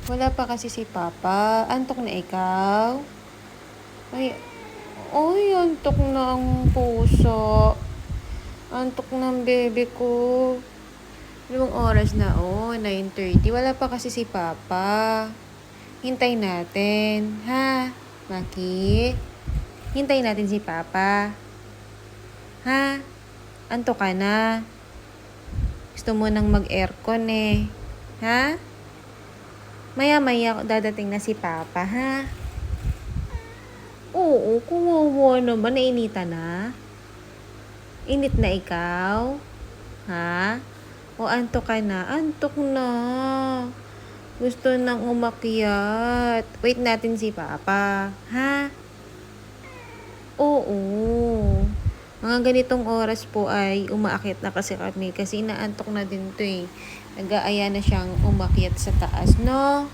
Wala pa kasi si Papa. Antok na ikaw? Ay, antok na ang puso. Antok ng bebe ko. Anong oras na? 9:30. Wala pa kasi si Papa. Hintay natin. Ha? Maki? Hintay natin si Papa. Ha? Antok ka na? Gusto mo nang mag-aircon eh. Ha? Maya-maya dadating na si Papa, ha? Oo, kuwawa naman. Nainita na? Init na ikaw? Ha? O antok ka na? Antok na. Gusto nang umakyat. Wait natin si Papa. Ha? Oo. Mga ganitong oras po ay umaakyat na kasi kami kasi inaantok na din to eh. Nag-aaya na siyang umakyat sa taas, no?